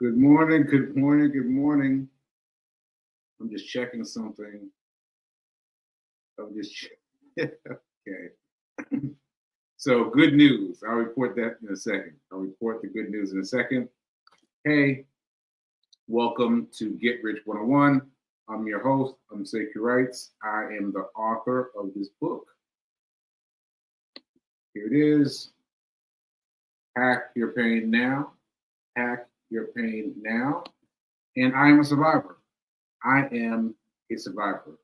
Good morning, good morning, good morning. I'm just checking something. I'm just okay. So good news. I'll report that in a second. I'll report the good news in a second. Hey, welcome to Get Rich 101. I'm your host. I'm Sekou Writes. I am the author of this book. Here it is. Hack Your Pain Now. Hack Your Pain Now. And I am a survivor. I am a survivor.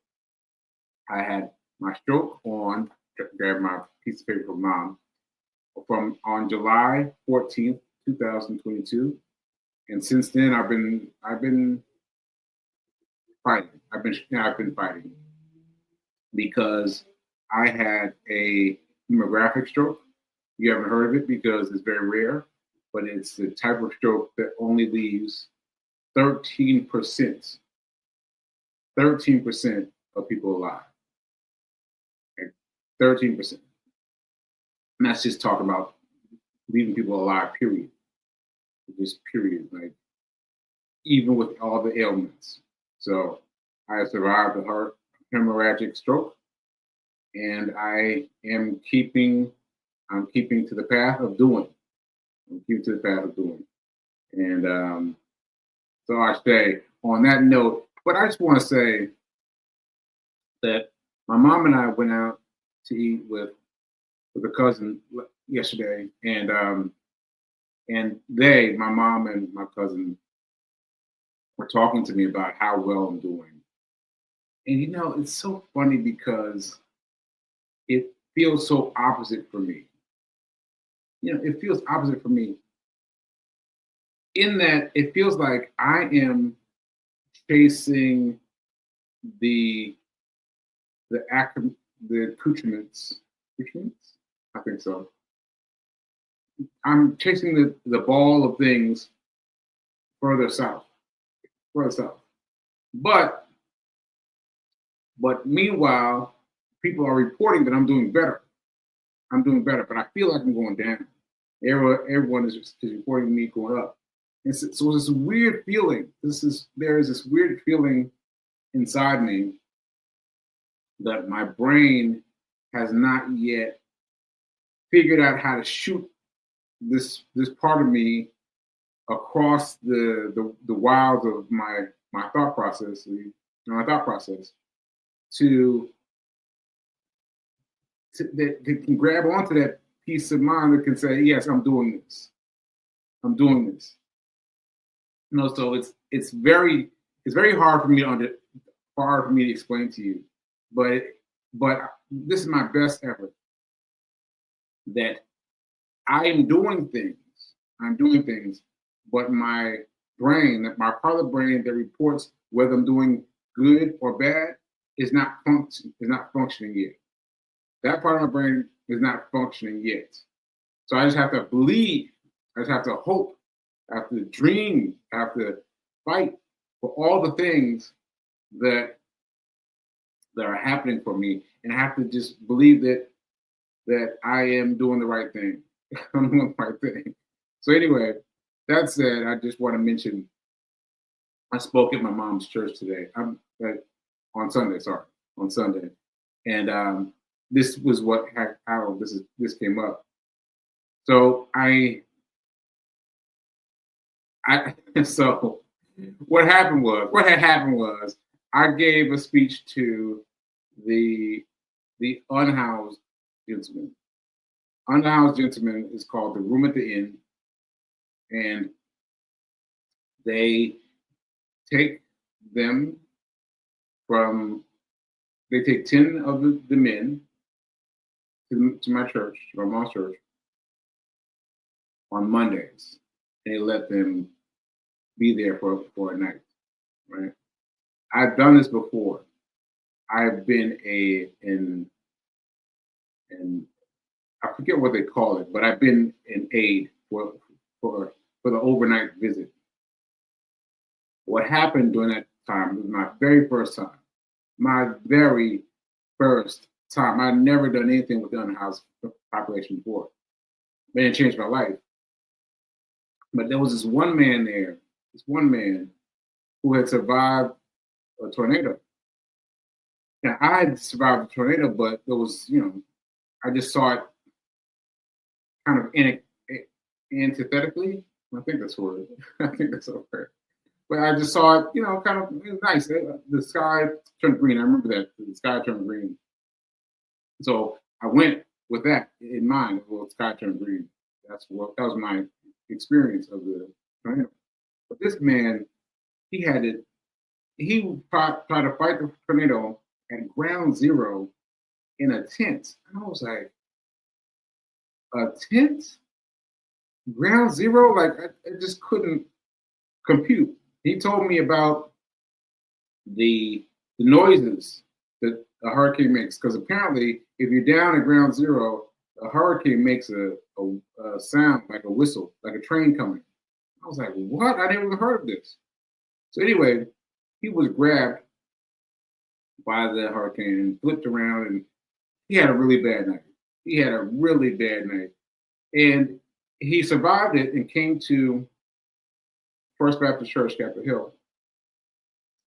I had my stroke on, grab my piece of paper from mom, on July 14th, 2022. And since then I've been fighting. I've been fighting because I had a hemorrhagic stroke. You haven't heard of it because it's very rare, but it's the type of stroke that only leaves 13% of people alive. 13%. And that's just talking about leaving people alive, period. Just period. Like, even with all the ailments. So I survived a hemorrhagic stroke, and I'm keeping to the path of doing. And so I say on that note, but I just want to say that my mom and I went out to eat with a cousin yesterday, and my mom and my cousin, were talking to me about how well I'm doing. And it's so funny because it feels so opposite for me. It feels opposite for me in that it feels like I am chasing the accoutrements. I think so. I'm chasing the ball of things further south. But meanwhile, people are reporting that I'm doing better. But I feel like I'm going down. Everyone is reporting me going up. And so it's this weird feeling. There is this weird feeling inside me that my brain has not yet figured out how to shoot this part of me across the wilds of my thought process, that can grab onto that piece of mind that can say, yes, I'm doing this. So it's very hard for me to explain to you, but this is my best effort. That I am doing things, but my brain, my part of the brain that reports whether I'm doing good or bad, is not functioning yet. That part of my brain is not functioning yet. So I just have to believe. I just have to hope. I have to dream. I have to fight for all the things that are happening for me, and I have to just believe that I am doing the right thing. I'm doing the right thing. So anyway, that said, I just want to mention I spoke at my mom's church today. On Sunday, and this was how this came up. So so what had happened was I gave a speech to the unhoused gentleman. Unhoused gentleman is called The Room at the Inn, and they take 10 of the men to my church, to my mom's church, on Mondays, and they let them be there for a night, right? I've done this before. I've been and I forget what they call it, but I've been an aide for the overnight visit. What happened during that time was my very first time. I'd never done anything with the unhoused population before. It changed my life. But there was this one man there this one man who had survived a tornado. Now, I had survived a tornado, but there was, I just saw it kind of antithetically. I think that's the word. I think that's the word. But I just saw it, kind of nice. The sky turned green. I remember that. The sky turned green. So I went with that in mind. Well, the sky turned green. That was my experience of the tornado. But this man, he tried to fight the tornado at ground zero in a tent. And I was like, a tent? Ground zero? Like, I just couldn't compute. He told me about the noises that a hurricane makes, because apparently if you're down at ground zero, a hurricane makes a sound like a whistle, like a train coming. I was like, what? I never even heard of this. So anyway, he was grabbed by the hurricane and flipped around, and he had a really bad night. He had a really bad night. And he survived it and came to First Baptist Church, Capitol Hill.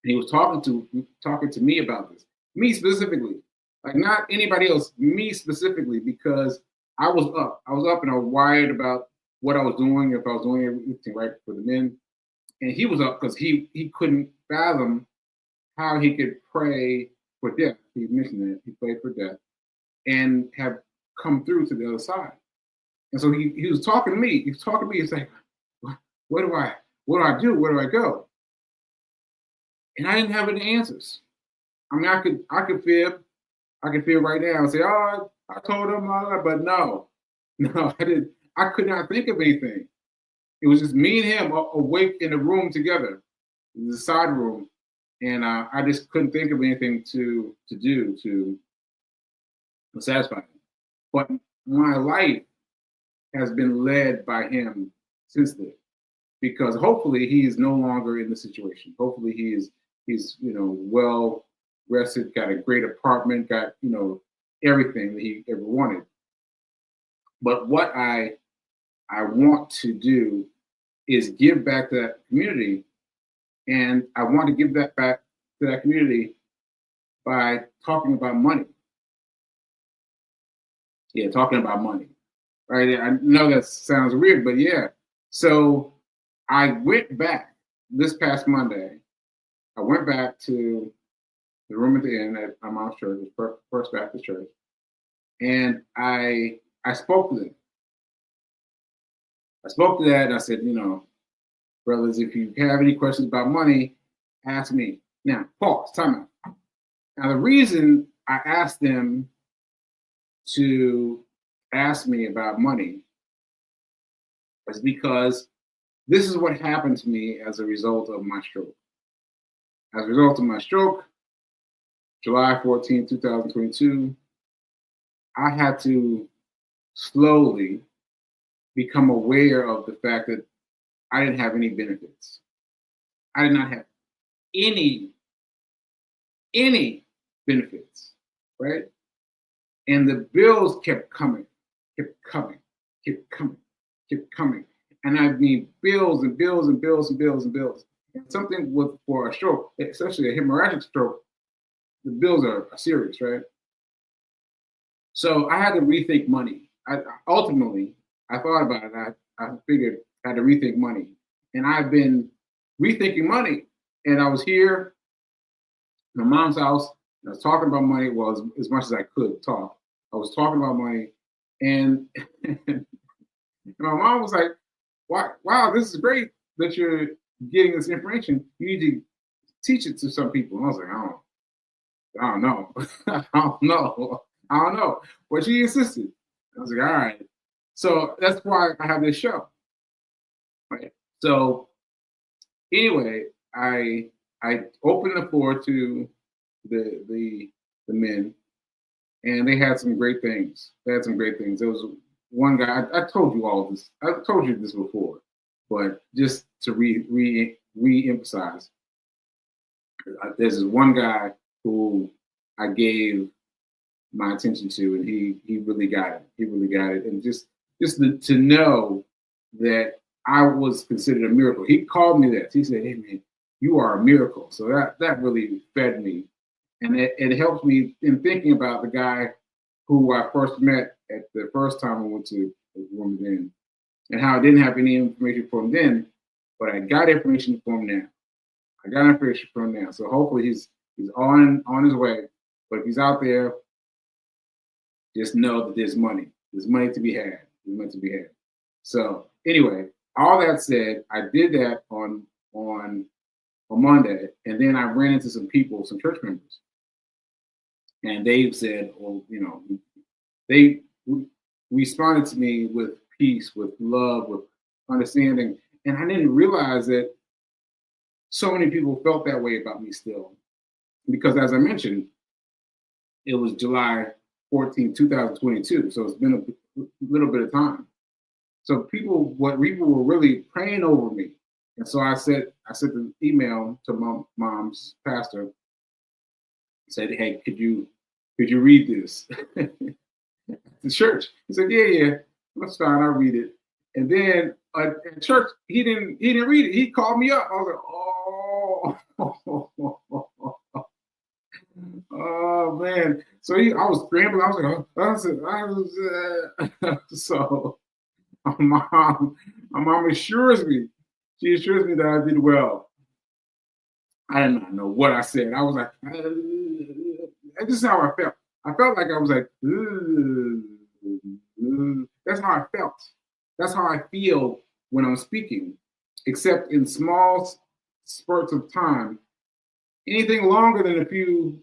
And he was talking to me about this. Me specifically. Like, not anybody else, me specifically, because I was up. I was up and I was wired about what I was doing, if I was doing everything right for the men. And he was up because he couldn't fathom how he could pray for death. He mentioned that. He prayed for death and have come through to the other side. And so he was talking to me. He was talking to me. He's like, what do I do? Where do I go? And I didn't have any answers. I mean, I could fib right now and say, oh, I told him, but no, I didn't. I could not think of anything. It was just me and him awake in the room together, in the side room, and I just couldn't think of anything to do to satisfy him. But my life has been led by him since then, because hopefully he is no longer in the situation. Hopefully he's well rested, got a great apartment, got everything that he ever wanted. But what I want to do is give back to that community, and I want to give that back to that community by talking about money. Yeah, talking about money. Right? I know that sounds weird, but yeah. So I went back this past Monday. I went back to the room at the inn at my mom's church, First Baptist Church, and I spoke to them. I spoke to that, and I said, brothers, if you have any questions about money, ask me. Now, pause, time out. Now, the reason I asked them to ask me about money is because this is what happened to me as a result of my stroke. As a result of my stroke, July 14, 2022, I had to slowly become aware of the fact that I didn't have any benefits. I did not have any benefits, right? And the bills kept coming. And I mean, bills and bills and bills and bills and bills. Something for a stroke, especially a hemorrhagic stroke, the bills are serious, right? So I had to rethink money. Ultimately, I thought about it. I figured I had to rethink money. And I've been rethinking money. And I was here in my mom's house, and I was talking about money, well, as much as I could talk. I was talking about money, and my mom was like, wow, this is great that you're getting this information. You need to teach it to some people. And I was like, I don't know. I don't know. But she insisted. I was like, all right. So that's why I have this show. Right. So anyway, I opened the floor to the men, and they had some great things. There was one guy, I told you all this. I told you this before, but just to re-emphasize, there's this one guy who I gave my attention to, and he really got it. And just to know that I was considered a miracle. He called me that. He said, "Hey man, you are a miracle." So that really fed me, and it helped me in thinking about the guy who I first met at the first time I went to the room then, and how I didn't have any information for him then, but I got information for him now. I got information from him now. So hopefully he's on his way. But if he's out there, just know that there's money. There's money to be had. There's money to be had. So anyway, all that said, I did that on Monday, and then I ran into some people, some church members, and they said, well, you know, they responded to me with peace, with love, with understanding, and I didn't realize that so many people felt that way about me still, because as I mentioned, it was July 14, 2022, so it's been a little bit of time. So people were really praying over me, and so I sent an email to my mom's pastor. Said, "Hey, could you read this?" The church. He said, "Yeah, that's fine. I'll read it." And then at church, he didn't read it. He called me up. I was like, "Oh, oh man!" So I was scrambling. I was like, so my mom assures me. She assures me that I did well. I did not know what I said. I was like, this is how I felt. I felt like I was like, that's how I felt. That's how I feel when I'm speaking, except in small spurts of time. Anything longer than a few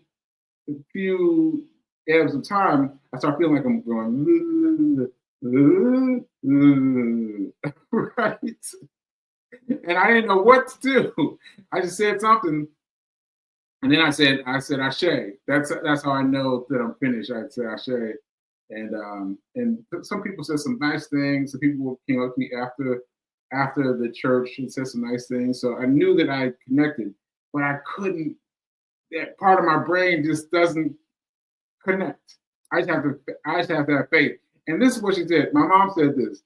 ebbs of time, I start feeling like I'm going, right? And I didn't know what to do. I just said something, and then I said Ashe. That's how I know that I'm finished. I said Ashe, and some people said some nice things. Some people came up to me after the church and said some nice things. So I knew that I connected, but I couldn't. That part of my brain just doesn't connect. I just have to have faith. And this is what she said. My mom said this.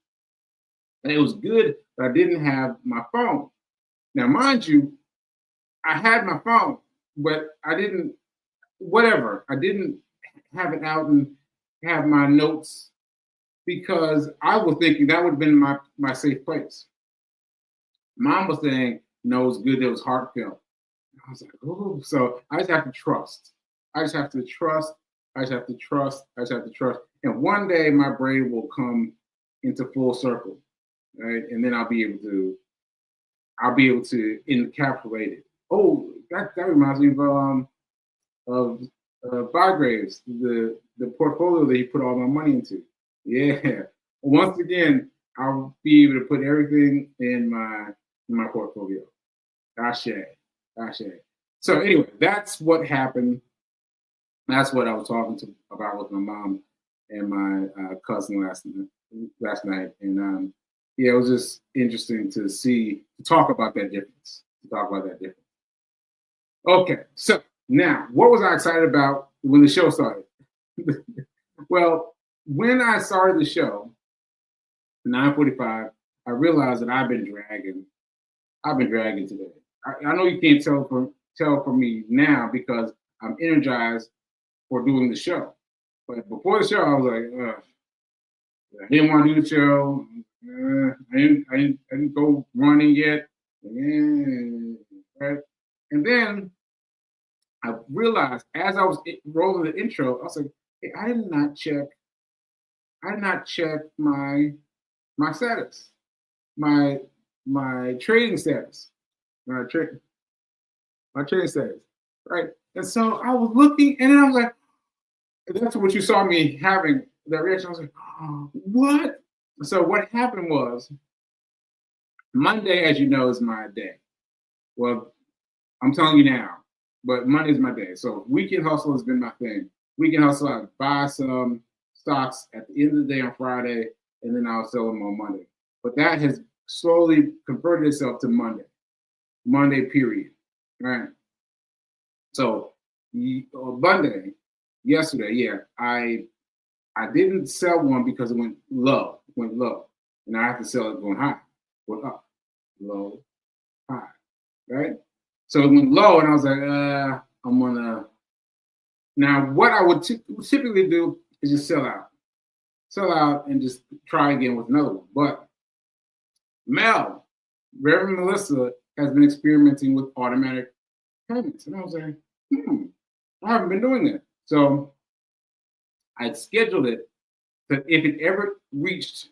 And it was good that I didn't have my phone. Now, mind you, I had my phone, but I didn't have it out and have my notes because I was thinking that would have been my safe place. Mom was saying, no, it was good, it was heartfelt. I was like, oh, so I just have to trust. I just have to trust. And one day my brain will come into full circle. Right, and then I'll be able to encapsulate it. Oh, that reminds me of Bygraves, the portfolio that he put all my money into. Yeah, once again, I'll be able to put everything in my portfolio. Ashe. So anyway, that's what happened. That's what I was talking about with my mom and my cousin last night, and yeah, it was just interesting to talk about that difference. Okay, so now, what was I excited about when the show started? Well, when I started the show, 9:45, I realized that I've been dragging today. I know you can't tell from me now because I'm energized for doing the show. But before the show, I was like, I didn't want to do the show. I didn't go running yet. Right? And then I realized as I was rolling the intro, I was like, hey, I did not check my status, my trading status, my trading status, right? And so I was looking, and then I was like, that's what you saw me having that reaction. I was like, oh, what? So what happened was Monday, as you know, is my day. Well, I'm telling you now, but Monday is my day. So weekend hustle has been my thing. Weekend hustle, I buy some stocks at the end of the day on Friday, and then I'll sell them on Monday. But that has slowly converted itself to Monday period, right? So Monday, yesterday, yeah, I didn't sell one because it went low, and I have to sell it going high. went up, low, high, right? So it went low, and I was like, I'm gonna. Now, what I would typically do is just sell out, and just try again with another one. But Mel, Reverend Melissa, has been experimenting with automatic payments, and I was like, I haven't been doing that. So I scheduled it that if it ever reached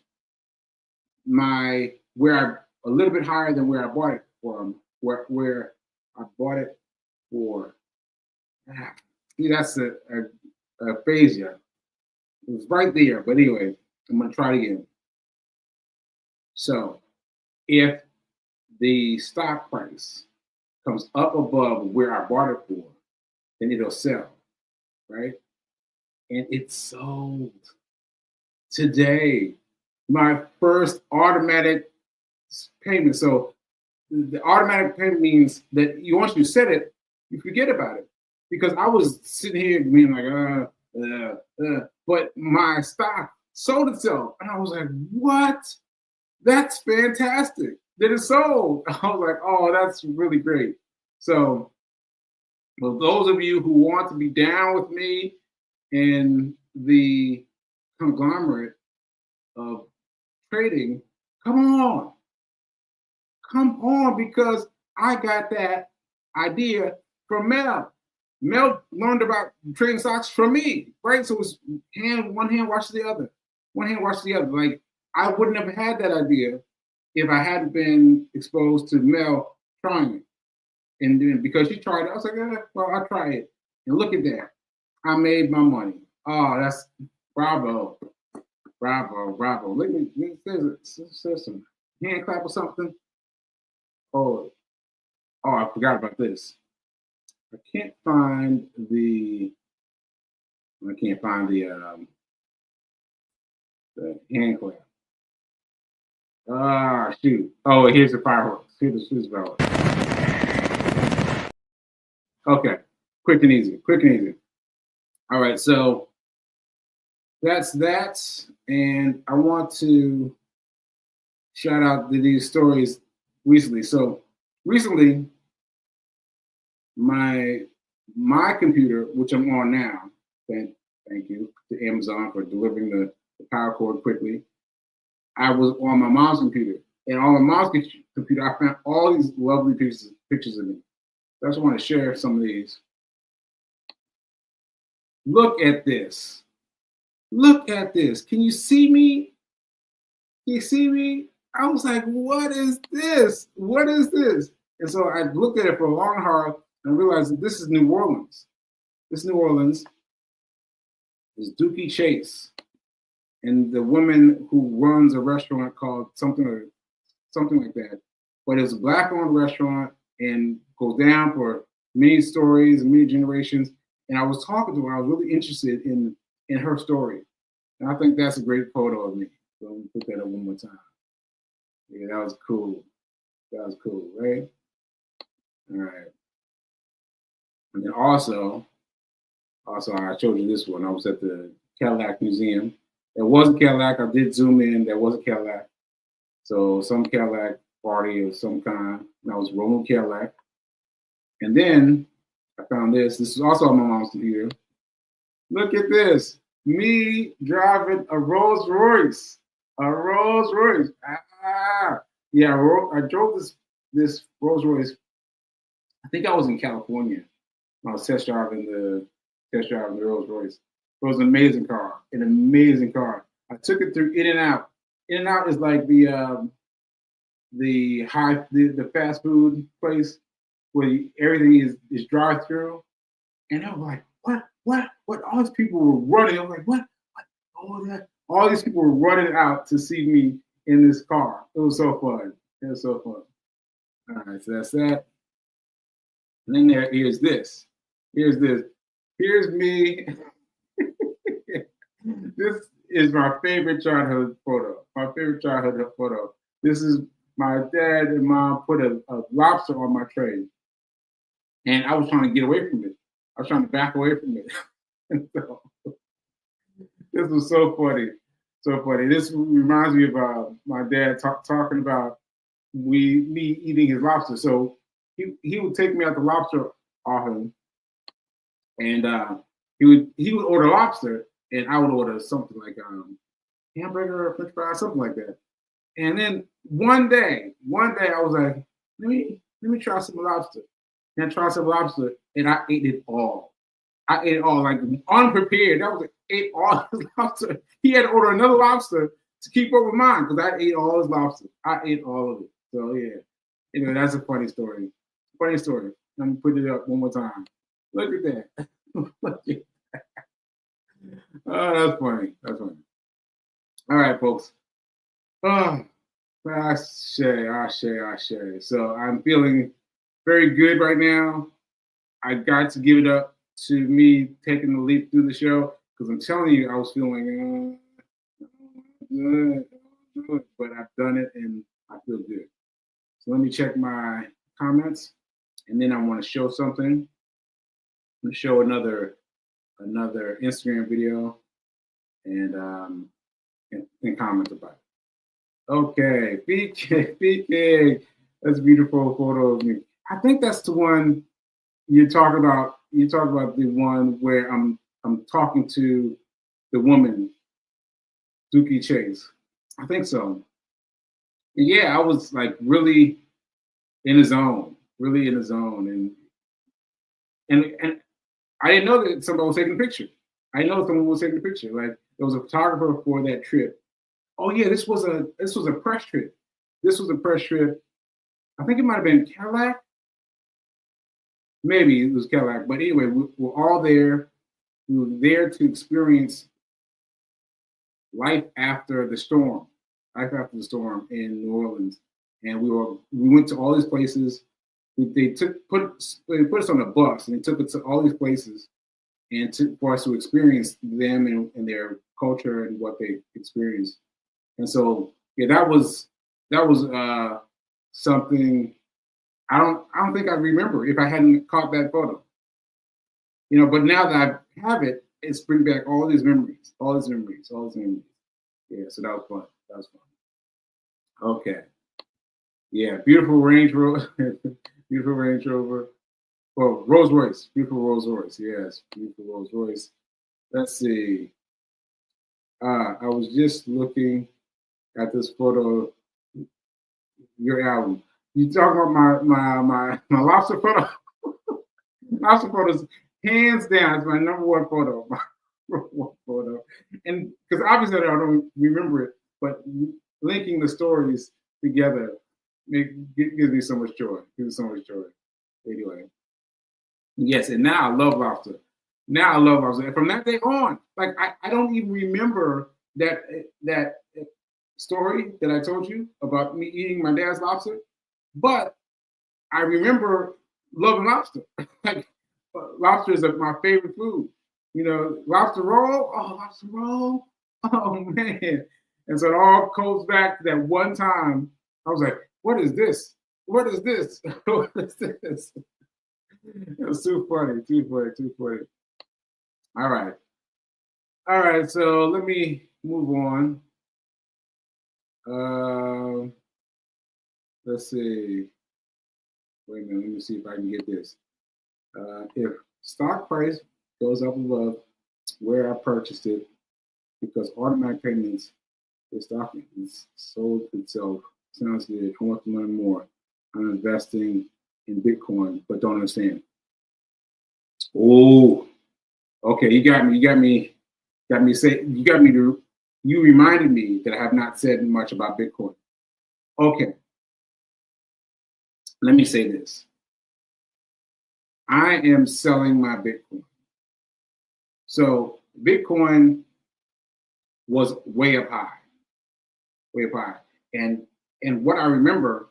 my a little bit higher than where I bought it from, where I bought it for. See, that's a aphasia. It was right there, but anyway, I'm gonna try it again. So if the stock price comes up above where I bought it for, then it'll sell, right? And it sold today. My first automatic payment. So the automatic payment means that once you set it, you forget about it. Because I was sitting here being like, but my stock sold itself. And I was like, what? That's fantastic. That it sold. I was like, oh, that's really great. So, for those of you who want to be down with me in the conglomerate of trading, come on. Come on, because I got that idea from Mel. Mel learned about trading stocks from me, right? So it's one hand washes the other. One hand washes the other. Like, I wouldn't have had that idea if I hadn't been exposed to Mel trying it. And then because she tried it, I was like, well, I'll try it. And look at that. I made my money. Oh, that's bravo. Bravo, bravo. Let me say some hand clap or something. Oh, I forgot about this. I can't find the hand clap. Shoot. Oh, here's the fireworks. Here's the fireworks. Okay, quick and easy. All right, so that's that, and I want to shout out these stories recently. So recently, my computer, which I'm on now, thank you to Amazon for delivering the power cord quickly. I was on my mom's computer, and on my mom's computer, I found all these lovely pictures of me. So I just want to share some of these. Look at this. Look at this. Can you see me? Can you see me? I was like, what is this? What is this? And so I looked at it for a long hard and realized that this is New Orleans. This New Orleans is Dookie Chase, and the woman who runs a restaurant called something like that. But it's a Black-owned restaurant and goes down for many stories, many generations. And I was talking to her. I was really interested in her story, and I think that's a great photo of me. So let me put that up one more time. Yeah, that was cool. That was cool, right? All right. And then also, I showed you this one. I was at the Cadillac Museum. There was a Cadillac. I did zoom in. There was a Cadillac. So some Cadillac party of some kind. And I was rolling Cadillac. And then I found this. This is also on my mom's computer. Look at this. Me driving a Rolls Royce. A Rolls Royce. Yeah, I drove this Rolls Royce. I think I was in California. I was test driving the Rolls Royce. It was an amazing car. I took it through In-N-Out. In-N-Out is like the fast food place where everything is drive through. And I was like, what? All these people were running. I was like, what? All these people were running out to see me in this car. It was so fun. All right, so that's that. And then here's this. Here's me. This is my favorite childhood photo. This is my dad and mom put a lobster on my tray. And I was trying to get away from it. I was trying to back away from it. And so, this was so funny. This reminds me of my dad talking about me eating his lobster. So he would take me out the lobster often, and he would order lobster, and I would order something like hamburger or French fries, something like that. And then one day I was like, let me try some lobster. And I tried some lobster, and I ate it all. I ate it all like unprepared. That was like, ate all his lobster. He had to order another lobster to keep up with mine because I ate all his lobster. I ate all of it. So yeah, anyway, that's a funny story. Funny story. Let me put it up one more time. Look at that. Look at that. Oh, that's funny. That's funny. All right, folks. Oh, I share. So I'm feeling very good right now. I got to give it up to me taking the leap through the show because I'm telling you, I was feeling good, but I've done it and I feel good. So let me check my comments, and then I want to show something. I'm going to show another Instagram video and comment about it. Okay, BK, that's a beautiful photo of me. I think that's the one you talk about. You talk about the one where I'm talking to the woman, Dookie Chase. I think so. Yeah, I was like really in the zone, and I didn't know that somebody was taking a picture. I know someone was taking a picture. Like there was a photographer for that trip. Oh yeah, this was a press trip. This was a press trip. I think it might have been Cadillac. Maybe it was Cadillac. But anyway, we're all there. We were there to experience life after the storm. Life after the storm in New Orleans. And we went to all these places. They put us on a bus and they took us to all these places and for us to experience them and their culture and what they experienced. And so yeah, that was something I don't think I remember if I hadn't caught that photo. You know, but now that I have it, it's bring back all these memories. Yeah, so that was fun. Okay. Yeah, beautiful Range Rover. Beautiful Range Rover. Well, Rolls Royce. Beautiful Rolls Royce. Yes, beautiful Rolls Royce. Let's see. I was just looking at this photo. Your album. You talk about my lobster photo. Lobster photos, hands down, is my number one photo. My number one photo, and because obviously I don't remember it, but linking the stories together gives me so much joy. Anyway, yes, and now I love lobster. And from that day on, like I don't even remember that story that I told you about me eating my dad's lobster, but I remember loving lobster. Like lobster is my favorite food. You know, lobster roll. Oh, lobster roll. Oh man. And so it all goes back to that one time. I was like, "What is this? What is this? What is this?" It was too funny. All right. So let me move on. Let's see. Wait a minute. Let me see if I can get this. If stock price goes up above where I purchased it, because automatic payments, the stock is sold itself. Sounds good. I want to learn more. I'm investing in Bitcoin, but don't understand. Oh, okay. You reminded me that I have not said much about Bitcoin. Okay. Let me say this. I am selling my Bitcoin. So Bitcoin was way up high. And what I remember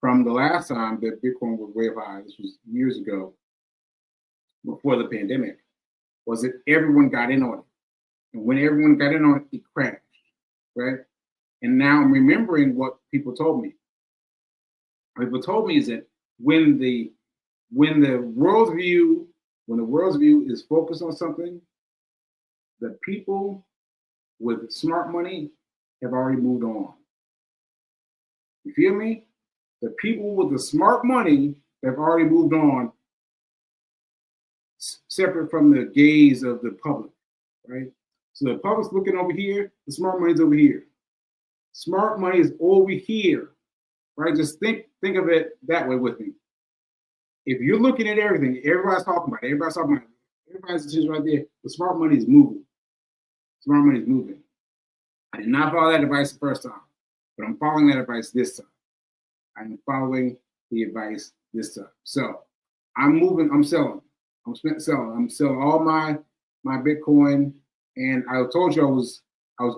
from the last time that Bitcoin was way up high, this was years ago, before the pandemic, was that everyone got in on it. And when everyone got in on it, it crashed, right? And now I'm remembering what people told me. People told me is that when the world's view is focused on something, the people with smart money have already moved on. You feel me? The people with the smart money have already moved on, separate from the gaze of the public, right? So the public's looking over here, the smart money's over here. Smart money is over here, right? Just think of it that way with me. If you're looking at everything, everybody's talking about it, everybody's just right there, the smart money is moving. Smart money is moving. I did not follow that advice the first time, but I'm following that advice this time. I'm following the advice this time. So I'm moving, I'm selling. I'm selling all my Bitcoin. And I told you I was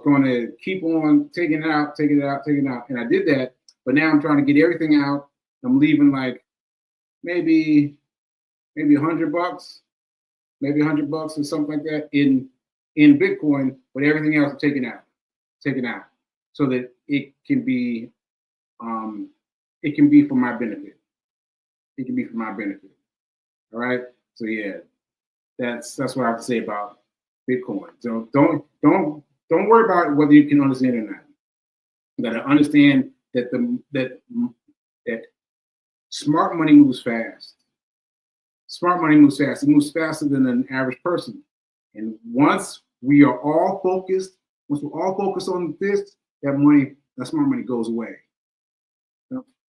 going to keep on taking it out. And I did that, but now I'm trying to get everything out. I'm leaving like maybe $100, maybe $100 or something like that in Bitcoin, but everything else I'm taking out, so that it can be for my benefit. It can be for my benefit. All right. So yeah, that's what I have to say about Bitcoin. So don't worry about whether you can understand it or not. You got to understand that that smart money moves fast. Smart money moves fast. It moves faster than an average person. And once we're all focused on this, that smart money goes away.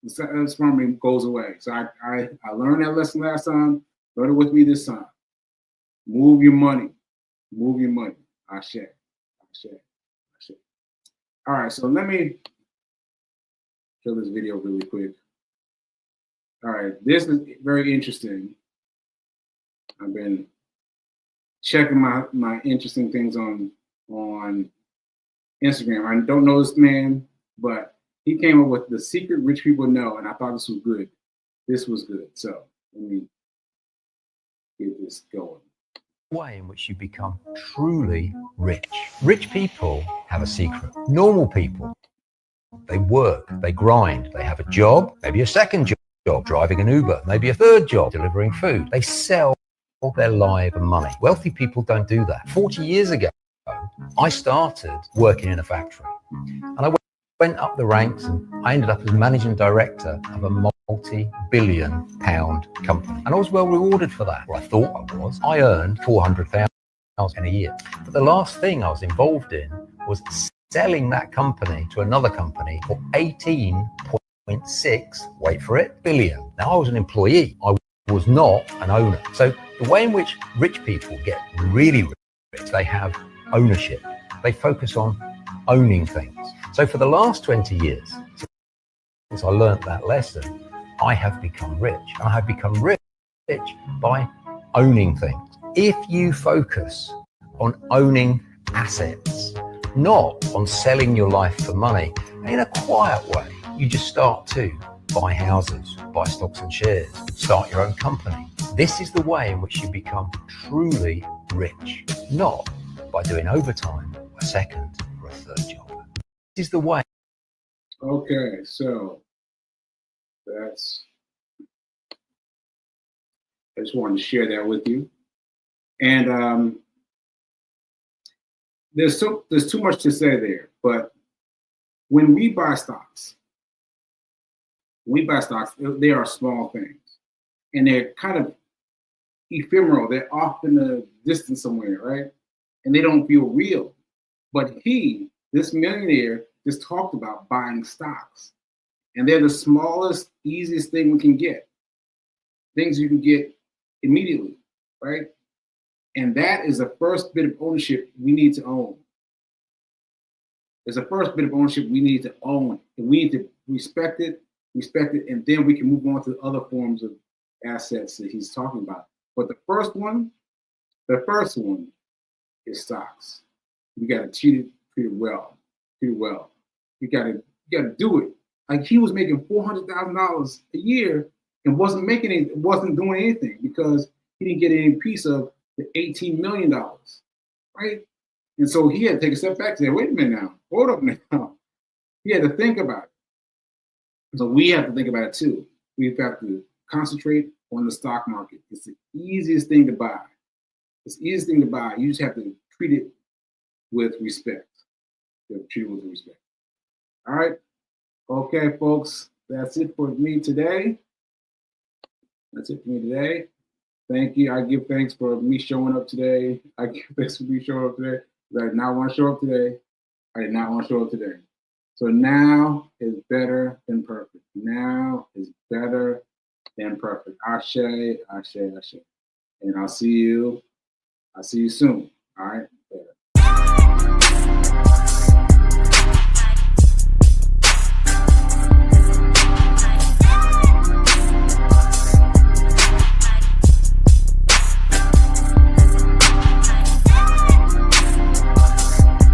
Smart money goes away. So I learned that lesson last time. Learn it with me this time. Move your money. Move your money. Ashe. All right, so let me show this video really quick. All right, this is very interesting. I've been checking my interesting things on Instagram. I don't know this man, but he came up with the secret rich people know, and I thought this was good. This was good. So let me get this going. Way in which you become truly rich. Rich people have a secret. Normal people, they work, they grind, they have a job, maybe a second job, driving an Uber, maybe a third job, delivering food. They sell their life and money. Wealthy people don't do that. 40 years ago, I started working in a factory, and I went up the ranks, and I ended up as managing director of a multi-billion pound company. And I was well rewarded for that. Well, I thought I was. I earned $400,000 a year. But the last thing I was involved in was selling that company to another company for 18.6, wait for it, billion. Now, I was an employee. I was not an owner. So the way in which rich people get really rich, they have ownership. They focus on owning things. So for the last 20 years, since I learned that lesson, I have become rich. And I have become rich by owning things. If you focus on owning assets, not on selling your life for money, in a quiet way, you just start to buy houses, buy stocks and shares, start your own company. This is the way in which you become truly rich, not by doing overtime, a second or a third job. This is the way. Okay, so I just wanted to share that with you. And there's too much to say there, but when we buy stocks, they are small things, and they're kind of ephemeral. They're off in the distance somewhere, right? And they don't feel real. But this millionaire, just talked about buying stocks, and they're the smallest, easiest thing we can get. Things you can get immediately, right? And that is the first bit of ownership we need to own. It's the first bit of ownership we need to own, and we need to respect it, and then we can move on to other forms of assets that he's talking about. But the first one is stocks. You got to treat it well. You got to do it. Like, he was making $400,000 a year and wasn't doing anything because he didn't get any piece of the $18 million, right? And so he had to take a step back and say, wait a minute now, hold up now. He had to think about it. So we have to think about it too. We've got to concentrate on the stock market. It's the easiest thing to buy. It's the easiest thing to buy. You just have to treat it with respect. You have to treat it with respect. All right. Okay, folks. that's it for me today. That's it for me today. Thank you. I give thanks for me showing up today. I give thanks for me showing up today. I did not want to show up today. I did not want to show up today. So now is better than perfect. Now is better than perfect. Ashe, ashe, ashe. And I'll see you soon. All right.